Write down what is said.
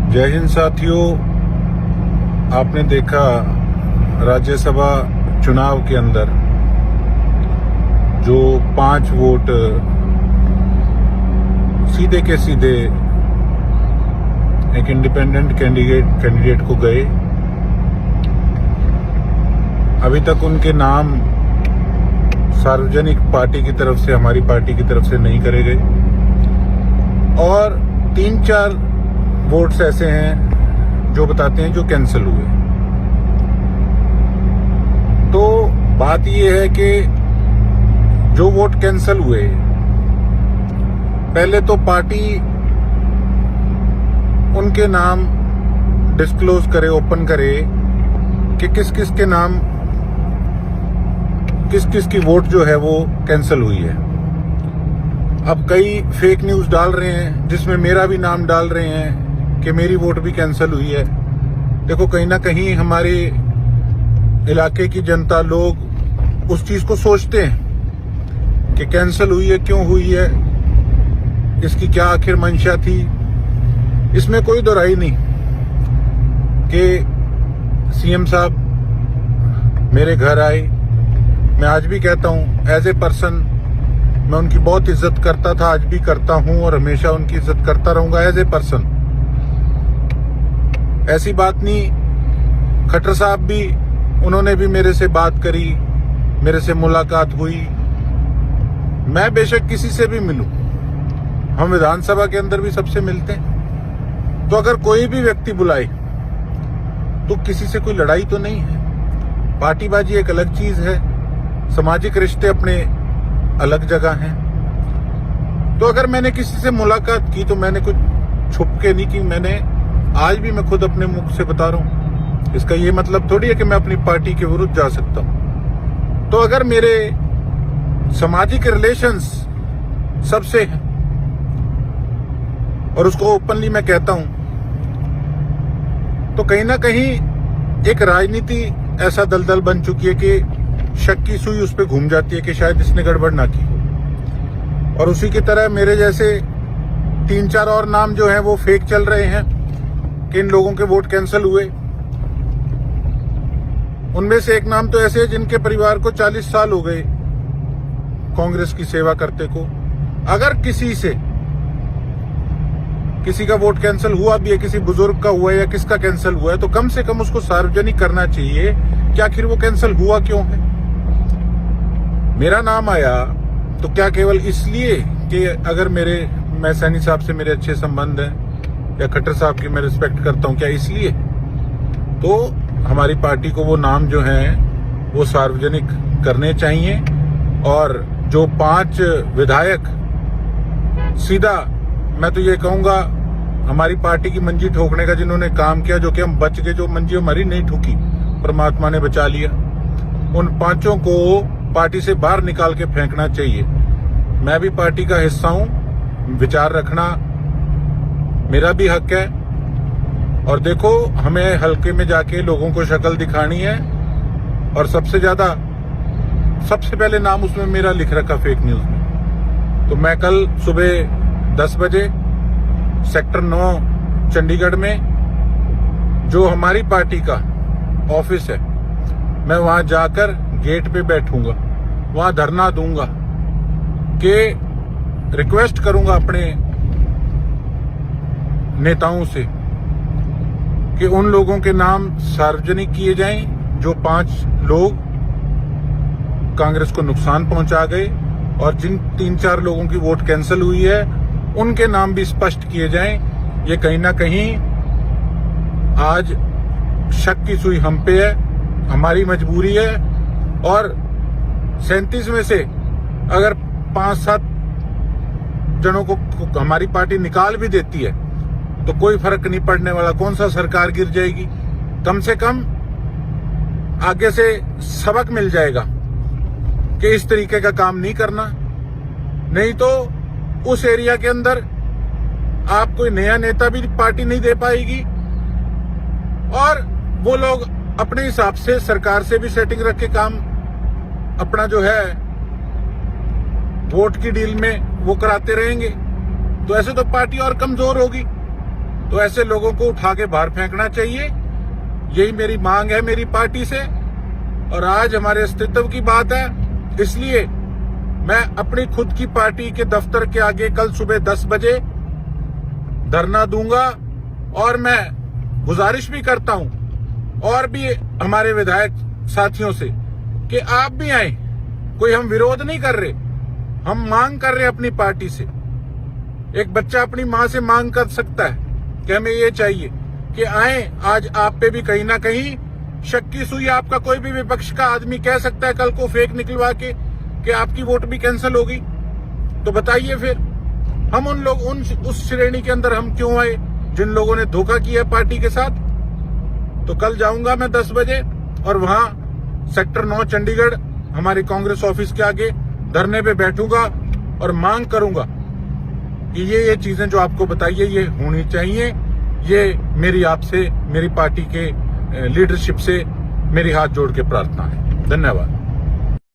जय हिंद साथियों, आपने देखा राज्यसभा चुनाव के अंदर जो 5 वोट सीधे के सीधे एक इंडिपेंडेंट कैंडिडेट को गए। अभी तक उनके नाम सार्वजनिक पार्टी की तरफ से, हमारी पार्टी की तरफ से नहीं करे गए और 3-4 वोट्स ऐसे हैं जो बताते हैं जो कैंसिल हुए। तो बात यह है कि जो वोट कैंसिल हुए, पहले तो पार्टी उनके नाम डिस्क्लोज करे, ओपन करे कि किस किस के नाम, किस किस की वोट जो है वो कैंसिल हुई है। अब कई फेक न्यूज डाल रहे हैं जिसमें मेरा भी नाम डाल रहे हैं कि मेरी वोट भी कैंसिल हुई है। देखो, कहीं ना कहीं हमारे इलाके की जनता, लोग उस चीज को सोचते हैं कि कैंसिल हुई है, क्यों हुई है, इसकी क्या आखिर मंशा थी। इसमें कोई दोहराई नहीं कि सीएम साहब मेरे घर आए। मैं आज भी कहता हूं, एज ए पर्सन मैं उनकी बहुत इज्जत करता था, आज भी करता हूं और हमेशा उनकी इज्जत करता रहूंगा एज ए पर्सन। ऐसी बात नहीं, खट्टर साहब भी, उन्होंने भी मेरे से बात करी, मेरे से मुलाकात हुई। मैं बेशक किसी से भी मिलूं, हम विधानसभा के अंदर भी सबसे मिलते हैं। तो अगर कोई भी व्यक्ति बुलाए तो किसी से कोई लड़ाई तो नहीं है। पार्टीबाजी एक अलग चीज है, सामाजिक रिश्ते अपने अलग जगह हैं। तो अगर मैंने किसी से मुलाकात की तो मैंने कुछ छुप के नहीं की। मैंने आज भी, मैं खुद अपने मुख से बता रहा हूं, इसका ये मतलब थोड़ी है कि मैं अपनी पार्टी के विरुद्ध जा सकता हूं। तो अगर मेरे सामाजिक रिलेशंस सबसे हैं और उसको ओपनली मैं कहता हूं, तो कहीं ना कहीं एक राजनीति ऐसा दलदल बन चुकी है कि शक की सुई उस पर घूम जाती है कि शायद इसने गड़बड़ ना की हो। और उसी की तरह मेरे जैसे 3-4 और नाम जो हैं वो फेक चल रहे हैं कि इन लोगों के वोट कैंसिल हुए। उनमें से एक नाम तो ऐसे है जिनके परिवार को 40 साल हो गए कांग्रेस की सेवा करते को। अगर किसी का वोट कैंसिल हुआ भी है, किसी बुजुर्ग का हुआ है या किसका कैंसिल हुआ है, तो कम से कम उसको सार्वजनिक करना चाहिए कि आखिर वो कैंसिल हुआ क्यों है। मेरा नाम आया तो क्या केवल इसलिए कि अगर मैं सैनी साहब से मेरे अच्छे संबंध हैं या खट्टर साहब की मैं रिस्पेक्ट करता हूं, क्या इसलिए? तो हमारी पार्टी को वो नाम जो हैं वो सार्वजनिक करने चाहिए। और जो 5 विधायक, सीधा मैं तो ये कहूंगा, हमारी पार्टी की मंजी ठोकने का जिन्होंने काम किया, जो कि हम बच गए, जो मंजी हमारी नहीं ठुकी, परमात्मा ने बचा लिया, उन 5 को पार्टी से बाहर निकाल के फेंकना चाहिए। मैं भी पार्टी का हिस्सा हूं, विचार रखना मेरा भी हक है। और देखो, हमें हल्के में जाके लोगों को शक्ल दिखानी है। और सबसे पहले नाम उसमें मेरा लिख रखा फेक न्यूज में। तो मैं कल सुबह 10 बजे सेक्टर 9 चंडीगढ़ में जो हमारी पार्टी का ऑफिस है, मैं वहां जाकर गेट पे बैठूंगा, वहां धरना दूंगा कि रिक्वेस्ट करूंगा अपने नेताओं से कि उन लोगों के नाम सार्वजनिक किए जाएं जो 5 लोग कांग्रेस को नुकसान पहुंचा गए, और जिन 3-4 लोगों की वोट कैंसिल हुई है उनके नाम भी स्पष्ट किए जाएं। ये कहीं ना कहीं आज शक की सुई हम पे है, हमारी मजबूरी है। और 37 में से अगर 5-7 जनों को हमारी पार्टी निकाल भी देती है तो कोई फर्क नहीं पड़ने वाला। कौन सा सरकार गिर जाएगी, कम से कम आगे से सबक मिल जाएगा कि इस तरीके का काम नहीं करना। नहीं तो उस एरिया के अंदर आप कोई नया नेता भी पार्टी नहीं दे पाएगी और वो लोग अपने हिसाब से सरकार से भी सेटिंग रख के काम अपना जो है वोट की डील में वो कराते रहेंगे। तो ऐसे तो पार्टी और कमजोर होगी। तो ऐसे लोगों को उठा के बाहर फेंकना चाहिए। यही मेरी मांग है मेरी पार्टी से, और आज हमारे अस्तित्व की बात है, इसलिए मैं अपनी खुद की पार्टी के दफ्तर के आगे कल सुबह 10 बजे धरना दूंगा। और मैं गुजारिश भी करता हूं और भी हमारे विधायक साथियों से कि आप भी आए। कोई हम विरोध नहीं कर रहे, हम मांग कर रहे हैं अपनी पार्टी से। एक बच्चा अपनी मां से मांग कर सकता है कि हमें ये चाहिए कि आए। आज आप पे भी कहीं ना कहीं शक की सुई आपका कोई भी विपक्ष का आदमी कह सकता है कल को फेक निकलवा के कि आपकी वोट भी कैंसिल होगी। तो बताइए फिर हम उस श्रेणी के अंदर हम क्यों आए जिन लोगों ने धोखा किया पार्टी के साथ। तो कल जाऊंगा मैं 10 बजे और वहां सेक्टर 9 चंडीगढ़ हमारे कांग्रेस ऑफिस के आगे धरने पे बैठूंगा और मांग करूंगा कि ये चीजें जो आपको बताइए ये होनी चाहिए। ये मेरी आपसे, मेरी पार्टी के लीडरशिप से मेरी हाथ जोड़ के प्रार्थना है। धन्यवाद।